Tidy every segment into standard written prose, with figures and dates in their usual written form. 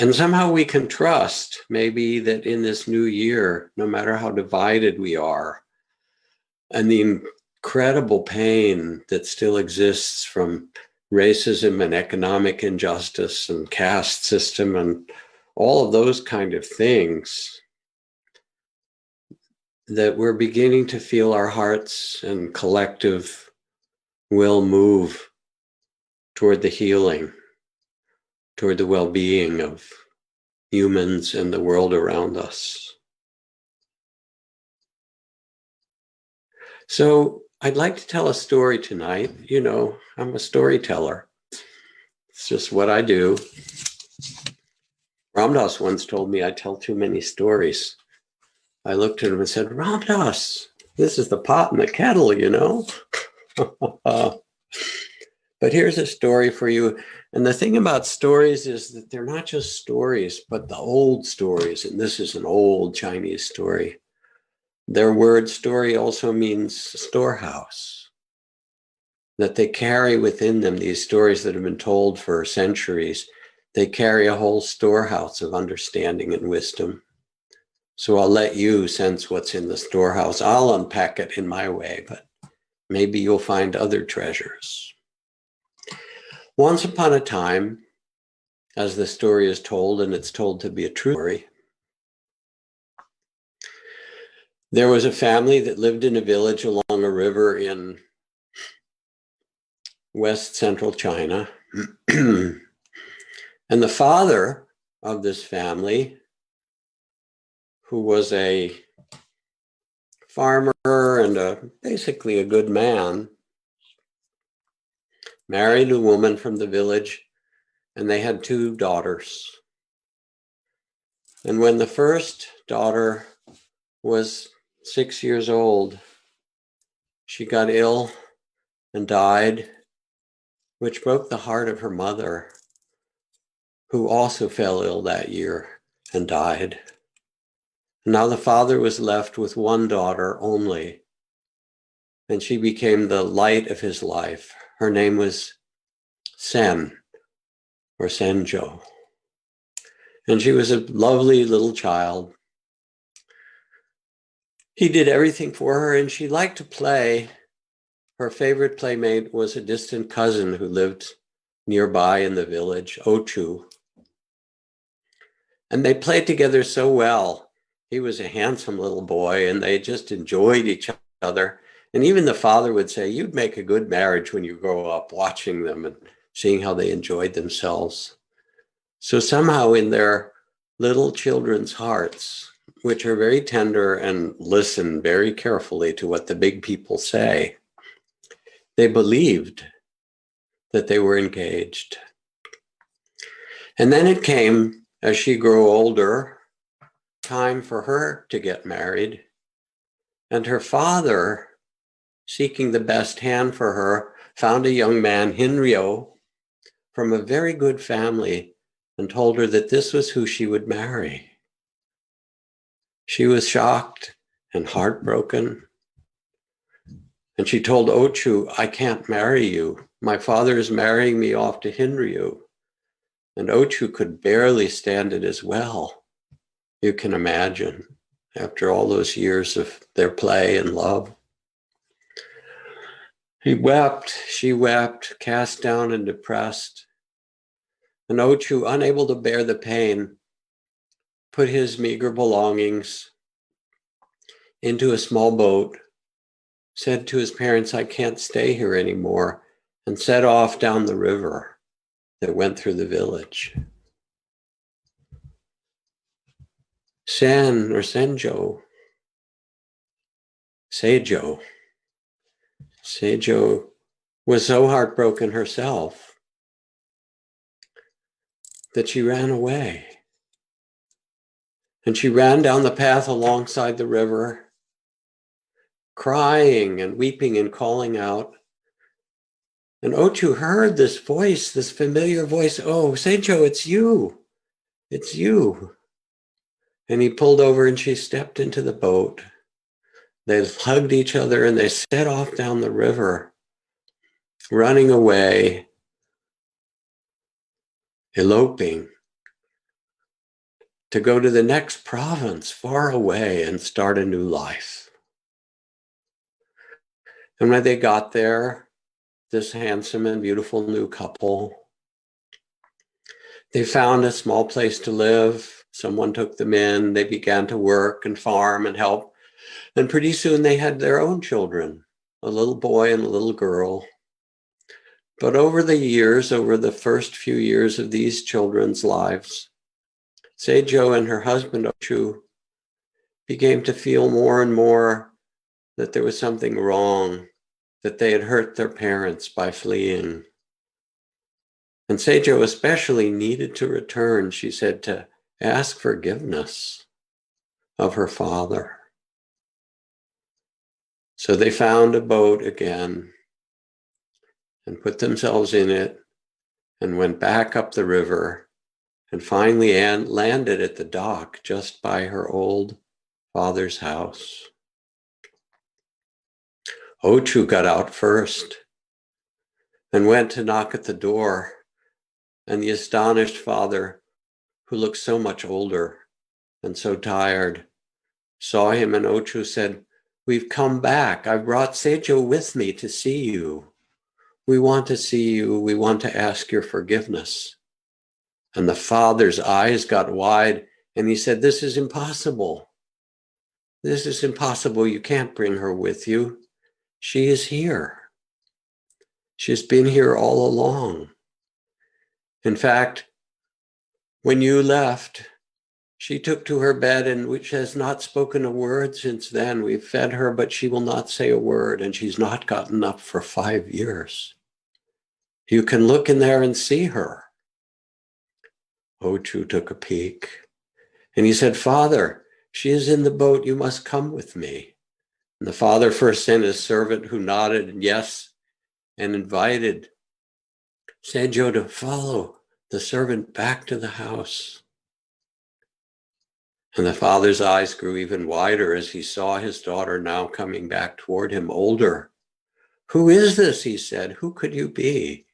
And somehow we can trust maybe that in this new year, no matter how divided we are, and the incredible pain that still exists from racism and economic injustice and caste system and all of those kind of things, that we're beginning to feel our hearts and collective will move toward the healing, toward the well-being of humans and the world around us. So I'd like to tell a story tonight. You know, I'm a storyteller. It's just what I do. Ram Dass once told me I tell too many stories. I looked at him and said, Ram Dass, this is the pot and the kettle, you know? But here's a story for you. And the thing about stories is that they're not just stories, but the old stories. And this is an old Chinese story. Their word story also means storehouse, that they carry within them these stories that have been told for centuries. They carry a whole storehouse of understanding and wisdom. So I'll let you sense what's in the storehouse. I'll unpack it in my way, but maybe you'll find other treasures. Once upon a time, as the story is told, and it's told to be a true story, there was a family that lived in a village along a river in west central China. And the father of this family, who was a farmer and basically a good man, married a woman from the village, and they had 2 daughters. And when the first daughter was 6 years old, she got ill and died, which broke the heart of her mother, who also fell ill that year and died. Now the father was left with 1 daughter only, and she became the light of his life. Her name was Sen, or Seijo. And she was a lovely little child. He did everything for her, and she liked to play. Her favorite playmate was a distant cousin who lived nearby in the village, 𝐜𝐨. And they played together so well. He was a handsome little boy, and they just enjoyed each other. And even the father would say, you'd make a good marriage when you grow up, watching them and seeing how they enjoyed themselves. So somehow in their little children's hearts, which are very tender and listen very carefully to what the big people say, they believed that they were engaged. And then it came, as she grew older, time for her to get married. And her father, seeking the best hand for her, found a young man, 𝐼𝐚𝐲𝐬, from a very good family, and told her that this was who she would marry. She was shocked and heartbroken. And she told 𝐜𝐨, I can't marry you. My father is marrying me off to 𝐼𝐚𝐲𝐬. And 𝐜𝐨 could barely stand it as well. You can imagine, after all those years of their play and love. He wept, she wept, cast down and depressed. And 𝐜𝐨, unable to bear the pain, put his meager belongings into a small boat, said to his parents, I can't stay here anymore, and set off down the river that went through the village. Sen, or Seijo, Seijo was so heartbroken herself that she ran away. And she ran down the path alongside the river, crying and weeping and calling out. And 𝐜𝐨 heard this voice, this familiar voice, oh, Seijo, it's you. It's you. And he pulled over and she stepped into the boat. They hugged each other and they set off down the river, running away, eloping to go to the next province far away and start a new life. And when they got there, this handsome and beautiful new couple, they found a small place to live. Someone took them in. They began to work and farm and help. And pretty soon they had their own children, a little boy and a little girl. But over the years, over the first few years of these children's lives, Seijo and her husband, 𝐜𝐨𝐧𝐧𝐞𝐜, began to feel more and more that there was something wrong, that they had hurt their parents by fleeing. And Seijo especially needed to return, she said, to ask forgiveness of her father. So they found a boat again and put themselves in it and went back up the river and finally landed at the dock just by her old father's house. 𝐜𝐨𝐽 got out first and went to knock at the door, and the astonished father, who looked so much older and so tired, saw him, and 𝐜𝐨𝐽 said, "We've come back. I brought Seijo with me to see you. We want to see you. We want to ask your forgiveness." And the father's eyes got wide, and he said, "This is impossible. This is impossible. You can't bring her with you. She is here. She's been here all along. In fact, when you left, she took to her bed and which has not spoken a word since then. We've fed her, but she will not say a word, and she's not gotten up for 5 years. You can look in there and see her." 𝐜𝐨𝐽 took a peek, and he said, "Father, she is in the boat. You must come with me." And the father first sent his servant, who nodded yes and invited Seijo to follow the servant back to the house. And the father's eyes grew even wider as he saw his daughter now coming back toward him, older. "Who is this?" he said. "Who could you be?"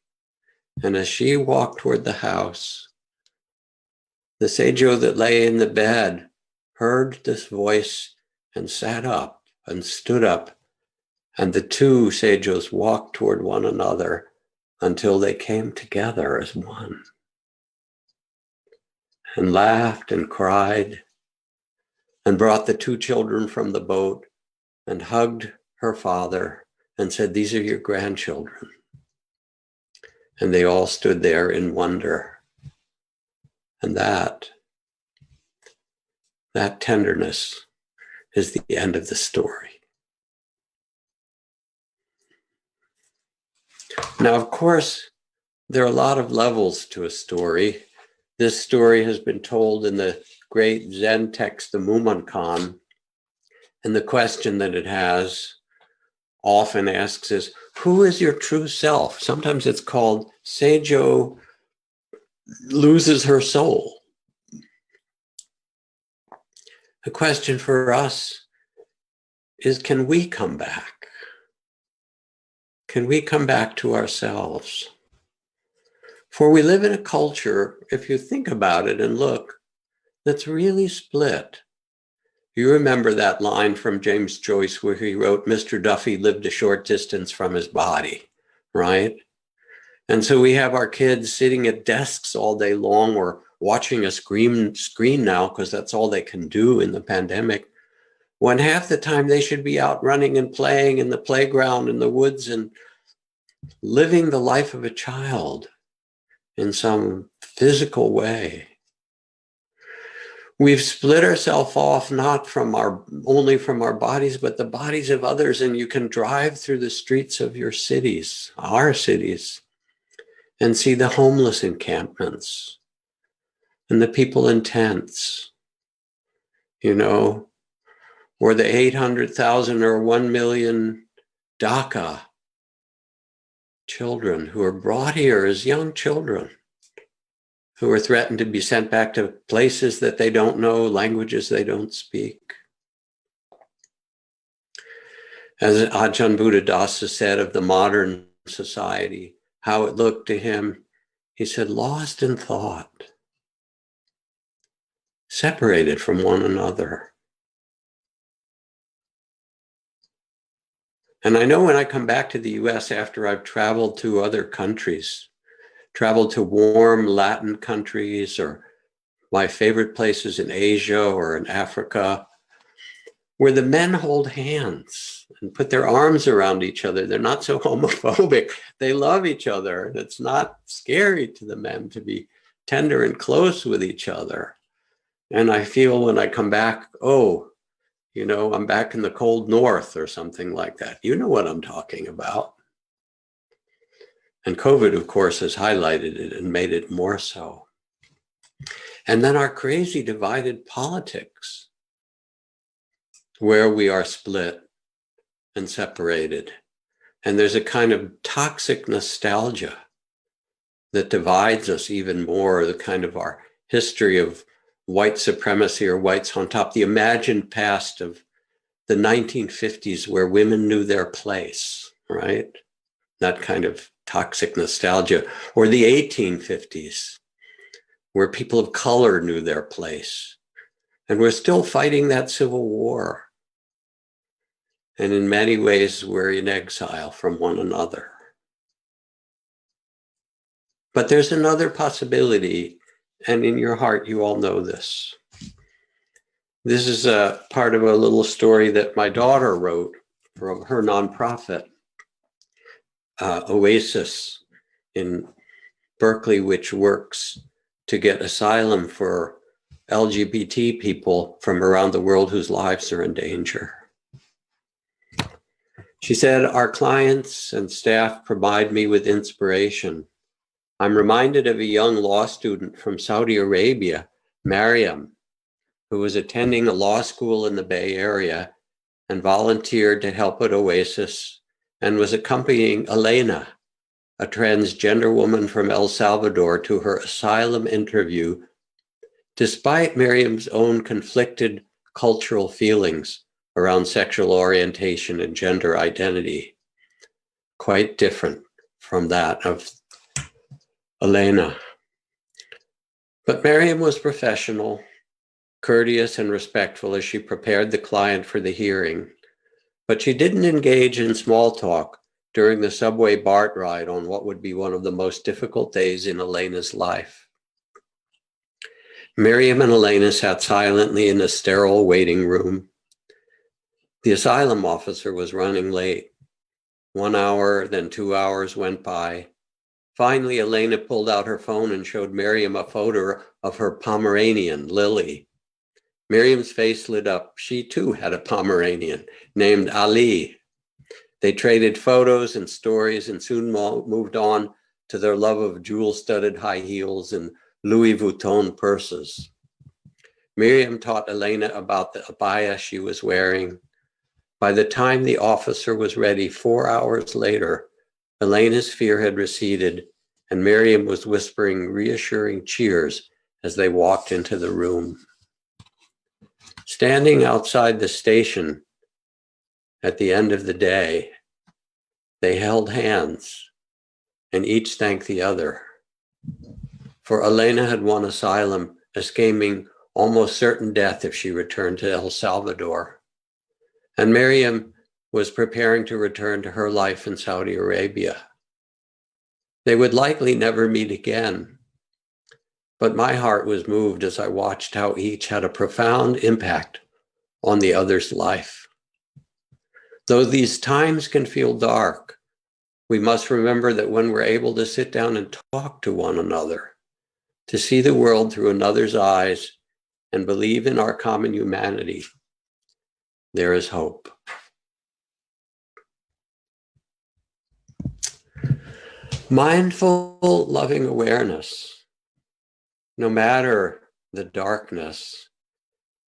And as she walked toward the house, the Seijo that lay in the bed heard this voice and sat up and stood up, and the two Seijos walked toward one another until they came together as one, and laughed and cried, and brought the two children from the boat and hugged her father and said, "These are your grandchildren." And they all stood there in wonder. And that tenderness is the end of the story. Now, of course, there are a lot of levels to a story. This story has been told in the great Zen text, the 𝐼𝐚𝐜𝐿, and the question that it has often asks is, who is your true self? Sometimes it's called Seijo loses her soul. The question for us is, can we come back? Can we come back to ourselves? For we live in a culture, if you think about it and look, that's really split. You remember that line from James Joyce where he wrote, "Mr. Duffy lived a short distance from his body," right? And so we have our kids sitting at desks all day long or watching a screen now because that's all they can do in the pandemic, when half the time they should be out running and playing in the playground in the woods and living the life of a child in some physical way. We've split ourselves off not only from our bodies, but the bodies of others. And you can drive through the streets of your cities, our cities, and see the homeless encampments and the people in tents, or the 800,000 or 1 million DACA children who are brought here as young children, who are threatened to be sent back to places that they don't know, languages they don't speak. As Ajahn Buddhadasa said of the modern society, how it looked to him, he said, lost in thought. separated from one another. And I know when I come back to the US after I've traveled to other countries, traveled to warm Latin countries, or my favorite places in Asia or in Africa, where the men hold hands and put their arms around each other. They're not so homophobic. They love each other. And it's not scary to the men to be tender and close with each other. And I feel when I come back, oh, you know, I'm back in the cold north or something like that. You know what I'm talking about. And COVID, of course, has highlighted it and made it more so. And then our crazy divided politics, where we are split and separated. And there's a kind of toxic nostalgia that divides us even more, the kind of our history of white supremacy or whites on top, the imagined past of the 1950s where women knew their place, right? That kind of toxic nostalgia. Or the 1850s, where people of color knew their place. And we're still fighting that civil war. And in many ways, we're in exile from one another. But there's another possibility, and in your heart, you all know this. This is a part of a little story that my daughter wrote from her nonprofit, Oasis in Berkeley, which works to get asylum for LGBT people from around the world whose lives are in danger. She said, "Our clients and staff provide me with inspiration. I'm reminded of a young law student from Saudi Arabia, Mariam, who was attending a law school in the Bay Area and volunteered to help at Oasis and was accompanying Elena, a transgender woman from El Salvador, to her asylum interview, despite Miriam's own conflicted cultural feelings around sexual orientation and gender identity, quite different from that of Elena. But Miriam was professional, courteous and respectful as she prepared the client for the hearing, but she didn't engage in small talk during the subway BART ride on what would be one of the most difficult days in Elena's life. Miriam and Elena sat silently in a sterile waiting room. The asylum officer was running late. 1 hour, then 2 hours went by. Finally, Elena pulled out her phone and showed Miriam a photo of her Pomeranian, Lily. Miriam's face lit up. She too had a Pomeranian named Ali. They traded photos and stories and soon moved on to their love of jewel-studded high heels and Louis Vuitton purses. Miriam taught Elena about the abaya she was wearing. By the time the officer was ready 4 hours later, Elena's fear had receded, and Miriam was whispering reassuring cheers as they walked into the room. Standing outside the station at the end of the day, they held hands and each thanked the other. For Elena had won asylum, escaping almost certain death if she returned to El Salvador. And Miriam was preparing to return to her life in Saudi Arabia. They would likely never meet again, but my heart was moved as I watched how each had a profound impact on the other's life. Though these times can feel dark, we must remember that when we're able to sit down and talk to one another, to see the world through another's eyes and believe in our common humanity, there is hope. Mindful, loving awareness, no matter the darkness,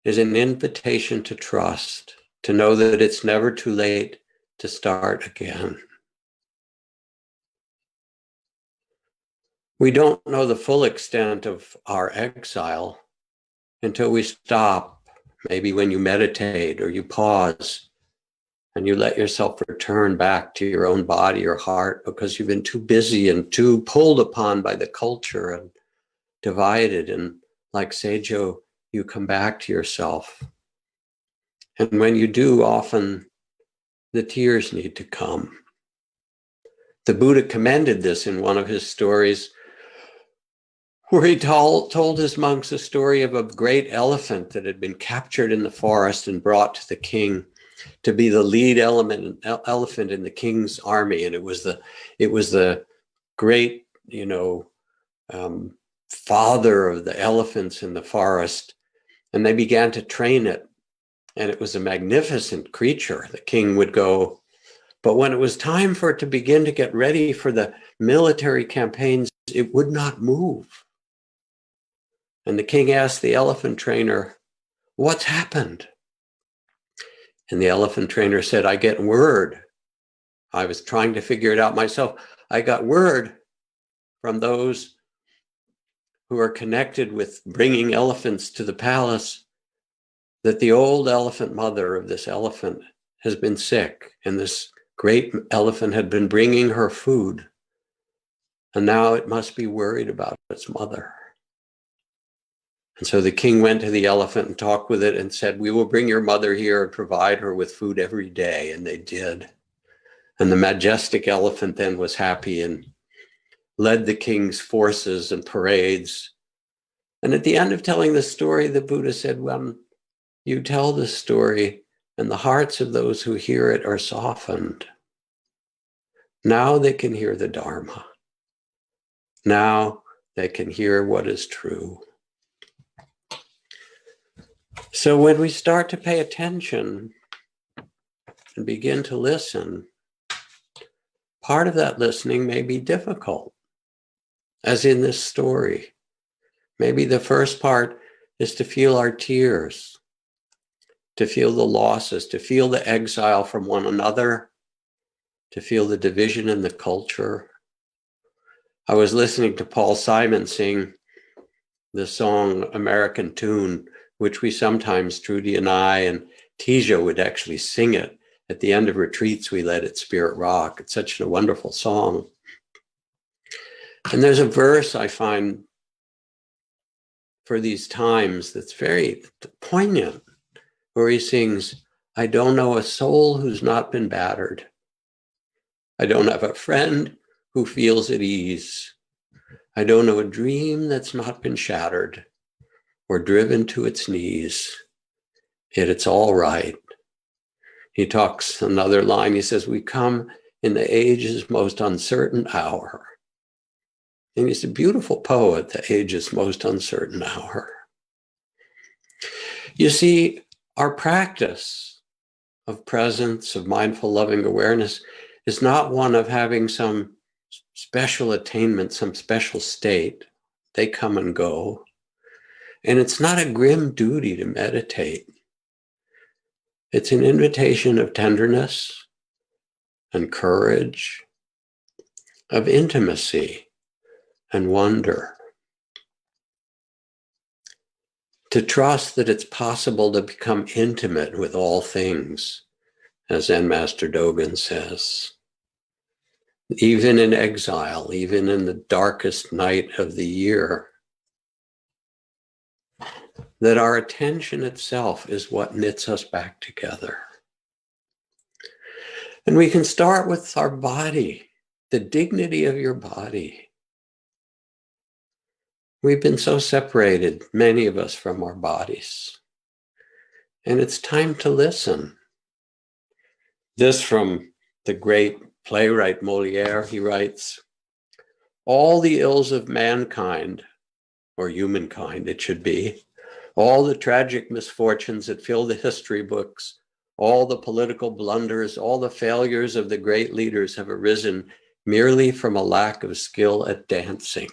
is an invitation to trust, to know that it's never too late to start again. We don't know the full extent of our exile until we stop, maybe when you meditate or you pause and you let yourself return back to your own body or heart because you've been too busy and too pulled upon by the culture and divided. And like Seijo you come back to yourself. And when you do, often the tears need to come. The Buddha commended this in one of his stories, where he told his monks a story of a great elephant that had been captured in the forest and brought to the king to be the lead elephant in the king's army. And it was the great, father of the elephants in the forest. And they began to train it. And it was a magnificent creature. The king would go. But when it was time for it to begin to get ready for the military campaigns, it would not move. And the king asked the elephant trainer, "What's happened?" And the elephant trainer said, "I get word. I was trying to figure it out myself. I got word from those who are connected with bringing elephants to the palace that the old elephant mother of this elephant has been sick, and this great elephant had been bringing her food, and now it must be worried about its mother." And so the king went to the elephant and talked with it and said, "We will bring your mother here and provide her with food every day." And they did. And the majestic elephant then was happy and led the king's forces and parades. And at the end of telling the story, the Buddha said, "When you tell this story and the hearts of those who hear it are softened, now they can hear the Dharma. Now they can hear what is true." So when we start to pay attention and begin to listen, part of that listening may be difficult, as in this story. Maybe the first part is to feel our tears, to feel the losses, to feel the exile from one another, to feel the division in the culture. I was listening to Paul Simon sing the song American Tune, which we sometimes, Trudy and I and Seijo, would actually sing it. At the end of retreats, we led at Spirit Rock. It's such a wonderful song. And there's a verse I find for these times that's very poignant, where he sings, "I don't know a soul who's not been battered. I don't have a friend who feels at ease. I don't know a dream that's not been shattered or driven to its knees. Yet it's all right." He talks another line. He says, "We come in the age's most uncertain hour." And he's a beautiful poet, the age's most uncertain hour. You see, our practice of presence, of mindful loving awareness, is not one of having some special attainment, some special state. They come and go. And it's not a grim duty to meditate. It's an invitation of tenderness and courage, of intimacy and wonder. To trust that it's possible to become intimate with all things, as Zen Master Dogen says. Even in exile, even in the darkest night of the year, that our attention itself is what knits us back together. And we can start with our body, the dignity of your body. We've been so separated, many of us, from our bodies. And it's time to listen. This from the great playwright Molière, he writes, "All the ills of mankind, or humankind it should be, all the tragic misfortunes that fill the history books, all the political blunders, all the failures of the great leaders have arisen merely from a lack of skill at dancing."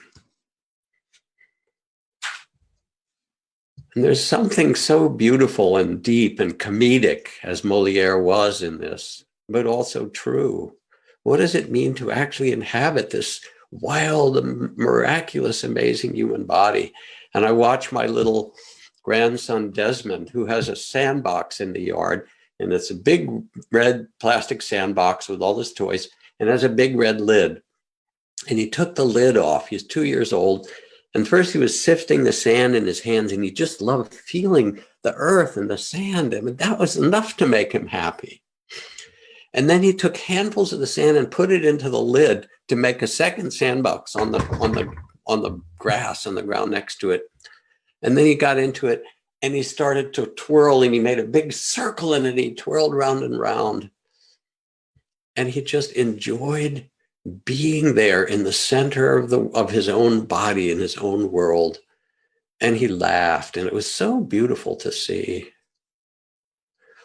And there's something so beautiful and deep and comedic, as Molière was in this, but also true. What does it mean to actually inhabit this wild, miraculous, amazing human body? And I watch my little grandson Desmond, who has a sandbox in the yard, and it's a big red plastic sandbox with all his toys, and has a big red lid. And he took the lid off. He's 2 years old, And first he was sifting the sand in his hands, and he just loved feeling the earth and the sand. I mean, that was enough to make him happy. And then he took handfuls of the sand and put it into the lid to make a second sandbox on the grass on the ground next to it. And then he got into it and he started to twirl, and he made a big circle in it. He twirled round and round. And he just enjoyed being there in the center of his own body, in his own world. And he laughed, and it was so beautiful to see.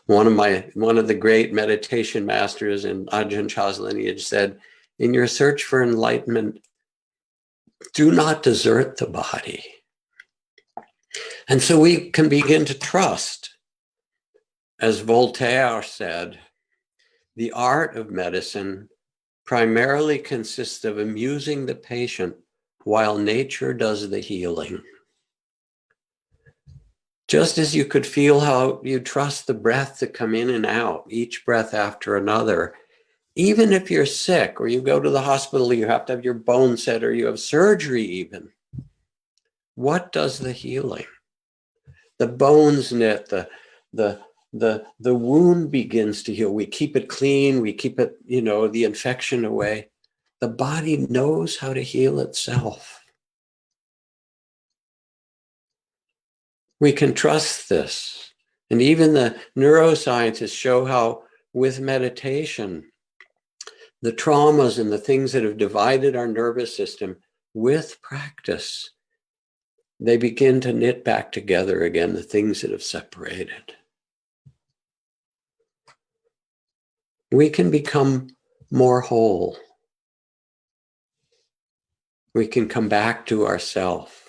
One of the great meditation masters in Ajahn lineage said, in your search for enlightenment, do not desert the body. And so we can begin to trust. As Voltaire said, the art of medicine primarily consists of amusing the patient while nature does the healing. Just as you could feel how you trust the breath to come in and out, each breath after another, even if you're sick or you go to the hospital, you have to have your bone set or you have surgery even. What does the healing? The bones knit, the wound begins to heal. We keep it clean, we keep it, the infection away. The body knows how to heal itself. We can trust this. And even the neuroscientists show how with meditation, the traumas and the things that have divided our nervous system, with practice, they begin to knit back together again, the things that have separated. We can become more whole. We can come back to ourself.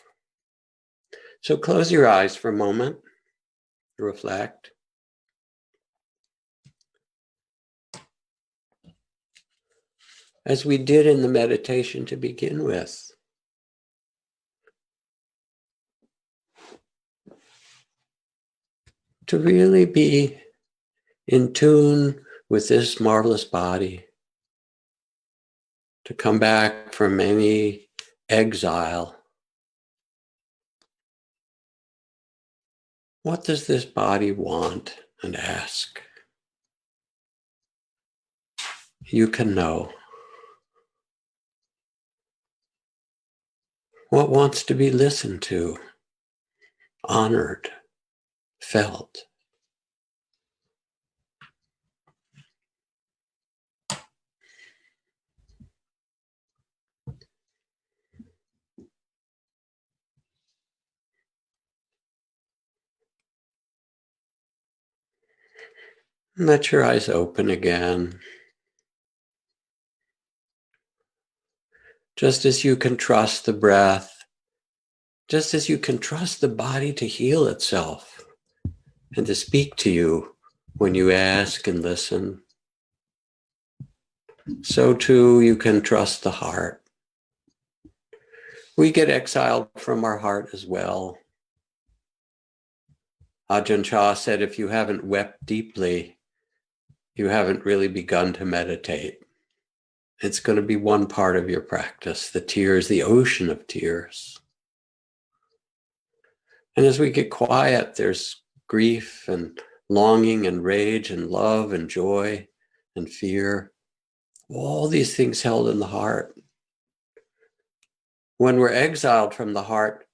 So close your eyes for a moment, reflect. As we did in the meditation to begin with. To really be in tune with this marvelous body, to come back from any exile. What does this body want and ask? You can know. What wants to be listened to, honored, felt? Let your eyes open again. Just as you can trust the breath, just as you can trust the body to heal itself and to speak to you when you ask and listen, so too you can trust the heart. We get exiled from our heart as well. Ajahn Chah said, if you haven't wept deeply, you haven't really begun to meditate. It's going to be one part of your practice, the tears, the ocean of tears. And as we get quiet, there's grief and longing and rage and love and joy and fear. All these things held in the heart. When we're exiled from the heart,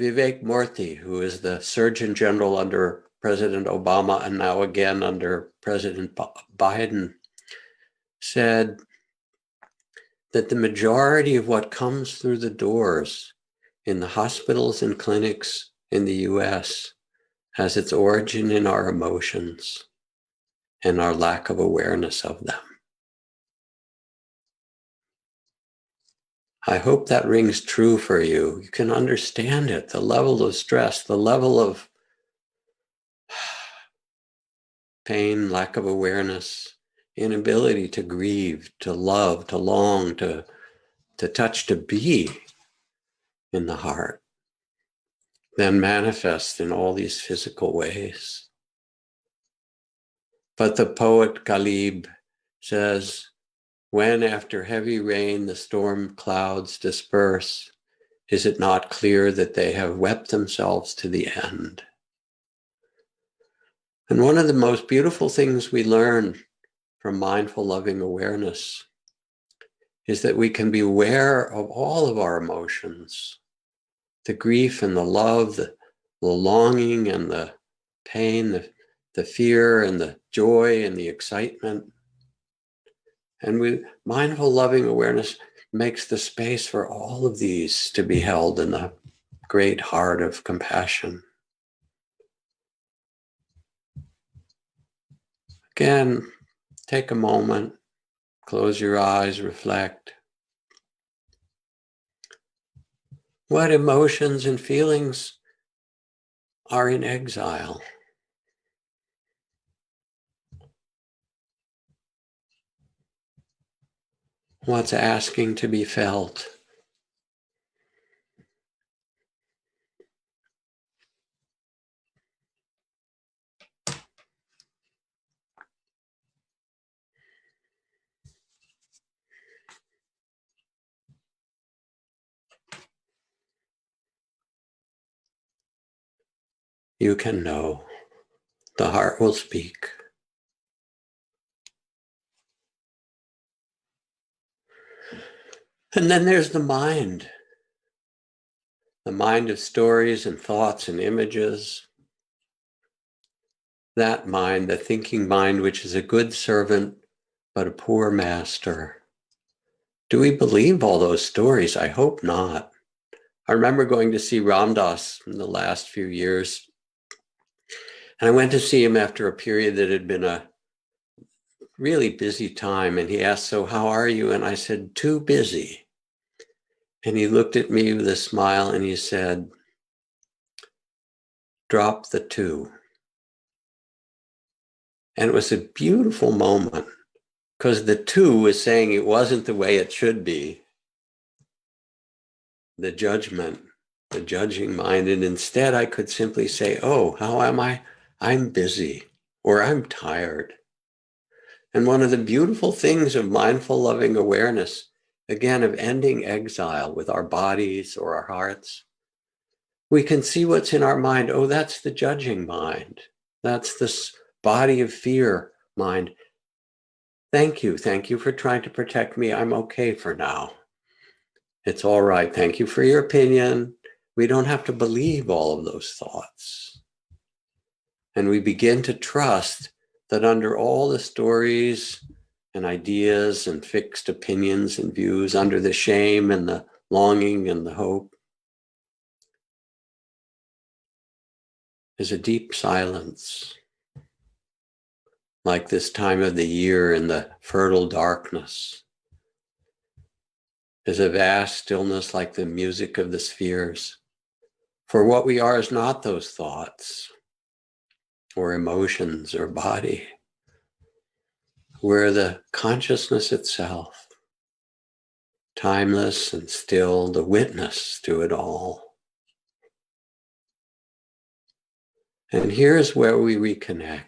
𝐉𝐚𝐜𝐿, who is the Surgeon General under President Obama and now again under President Biden, said that the majority of what comes through the doors in the hospitals and clinics in the US has its origin in our emotions and our lack of awareness of them. I hope that rings true for you. You can understand it, the level of stress, the level of pain, lack of awareness, inability to grieve, to love, to long, to touch, to be in the heart, then manifest in all these physical ways. But the poet 𝐜𝐨𝐵 says, when after heavy rain the storm clouds disperse Is it not clear that they have wept themselves to the end? And one of the most beautiful things we learn from mindful loving awareness is that we can be aware of all of our emotions, the grief and the love, the longing and the pain, the fear and the joy and the excitement. And mindful loving awareness makes the space for all of these to be held in the great heart of compassion. Again, take a moment, close your eyes, reflect. What emotions and feelings are in exile? What's asking to be felt? You can know. The heart will speak. And then there's the mind of stories and thoughts and images. That mind, the thinking mind, which is a good servant, but a poor master. Do we believe all those stories? I hope not. I remember going to see Ram Dass in the last few years. And I went to see him after a period that had been a really busy time. And he asked, "So how are you?" And I said, "Too busy." And he looked at me with a smile and he said, "Drop the two." And it was a beautiful moment because the two was saying it wasn't the way it should be. The judgment, the judging mind. And instead I could simply say, "Oh, how am I? I'm busy," or "I'm tired." And one of the beautiful things of mindful loving awareness, again, of ending exile with our bodies or our hearts, we can see what's in our mind. Oh, that's the judging mind. That's this body of fear mind. Thank you. Thank you for trying to protect me. I'm okay for now. It's all right. Thank you for your opinion. We don't have to believe all of those thoughts. And we begin to trust that under all the stories and ideas and fixed opinions and views, under the shame and the longing and the hope, is a deep silence, like this time of the year in the fertile darkness. There's a vast stillness like the music of the spheres. For what we are is not those thoughts or emotions or body. We're the consciousness itself, timeless and still, the witness to it all. And here's where we reconnect.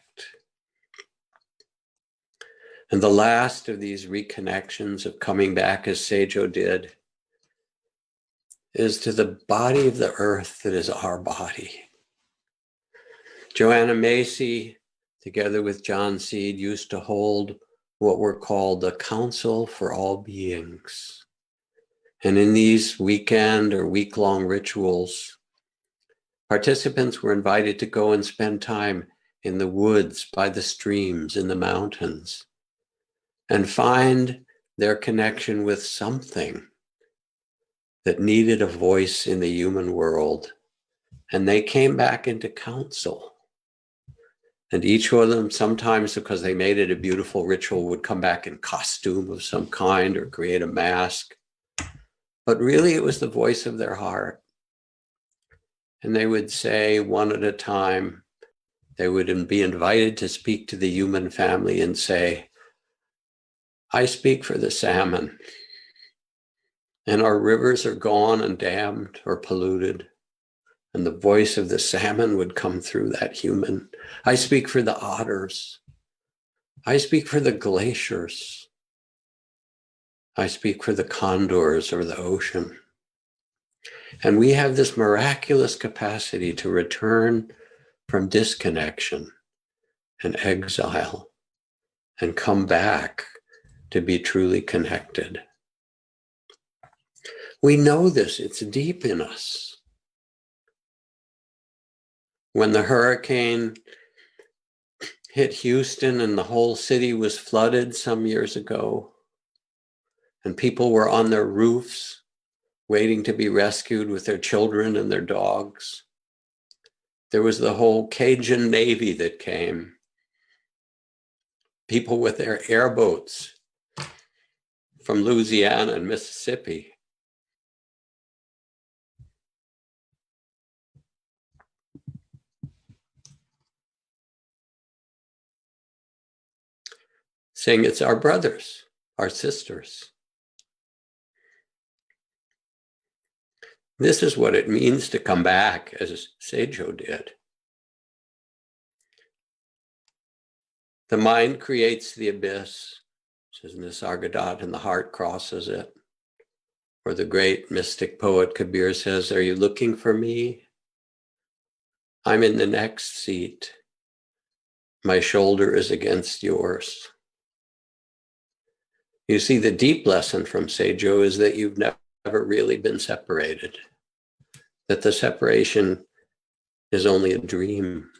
And the last of these reconnections of coming back as Seijo did is to the body of the earth that is our body. Joanna Macy, together with John Seed, used to hold what were called the Council for All Beings. And in these weekend or week-long rituals, participants were invited to go and spend time in the woods, by the streams, in the mountains, and find their connection with something that needed a voice in the human world. And they came back into council. And each one of them, sometimes because they made it a beautiful ritual, would come back in costume of some kind or create a mask. But really it was the voice of their heart. And they would say one at a time, they would be invited to speak to the human family and say, "I speak for the salmon, and our rivers are gone and dammed or polluted." And the voice of the salmon would come through that human. "I speak for the otters. I speak for the glaciers. I speak for the condors or the ocean." And we have this miraculous capacity to return from disconnection and exile and come back to be truly connected. We know this, it's deep in us. When the hurricane hit Houston and the whole city was flooded some years ago, and people were on their roofs waiting to be rescued with their children and their dogs, there was the whole Cajun Navy that came. People with their airboats from Louisiana and Mississippi. Saying it's our brothers, our sisters. This is what it means to come back, as Seijo did. The mind creates the abyss, says Nisargadatta, and the heart crosses it. Or the great mystic poet Kabir says, are you looking for me? I'm in the next seat. My shoulder is against yours. You see, the deep lesson from Seijo is that you've never really been separated. That the separation is only a dream.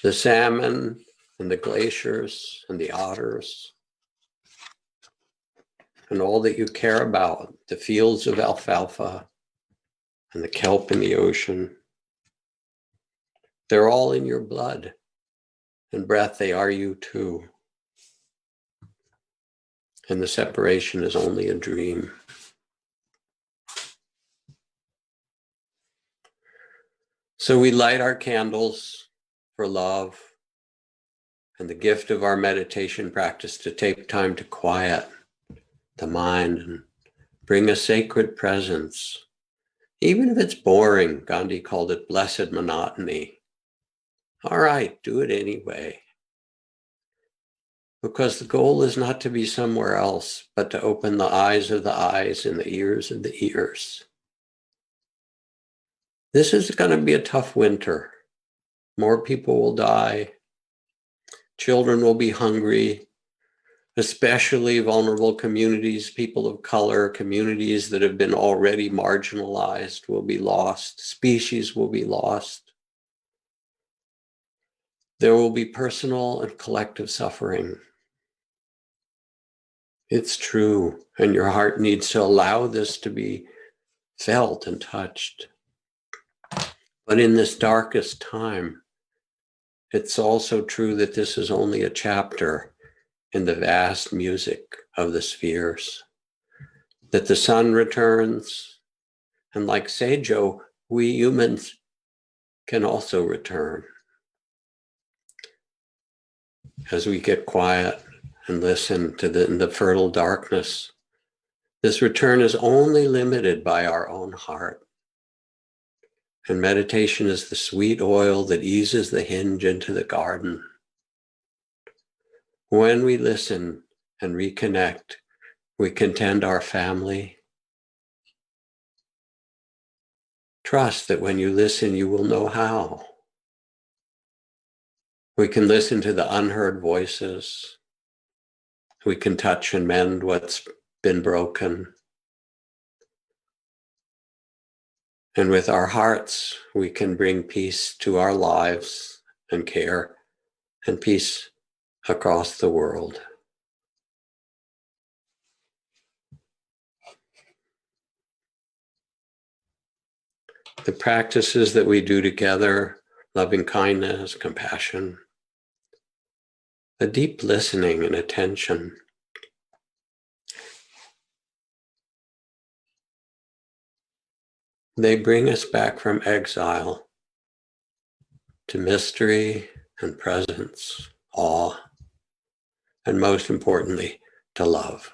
The salmon and the glaciers and the otters and all that you care about, the fields of alfalfa and the kelp in the ocean, they're all in your blood and breath. They are you too. And the separation is only a dream. So we light our candles for love and the gift of our meditation practice to take time to quiet the mind and bring a sacred presence. Even if it's boring, Gandhi called it blessed monotony. All right, do it anyway. Because the goal is not to be somewhere else, but to open the eyes of the eyes and the ears of the ears. This is going to be a tough winter. More people will die. Children will be hungry, especially vulnerable communities, people of color, communities that have been already marginalized will be lost. Species will be lost. There will be personal and collective suffering. It's true, and your heart needs to allow this to be felt and touched. But in this darkest time, it's also true that this is only a chapter in the vast music of the spheres. That the sun returns, and like Seijo, we humans can also return. As we get quiet and listen to the fertile darkness, this return is only limited by our own heart. And meditation is the sweet oil that eases the hinge into the garden. When we listen and reconnect, we can tend our family. Trust that when you listen, you will know how. We can listen to the unheard voices. We can touch and mend what's been broken. And with our hearts, we can bring peace to our lives and care and peace across the world. The practices that we do together, loving kindness, compassion, a deep listening and attention, they bring us back from exile to mystery and presence, awe, and most importantly, to love.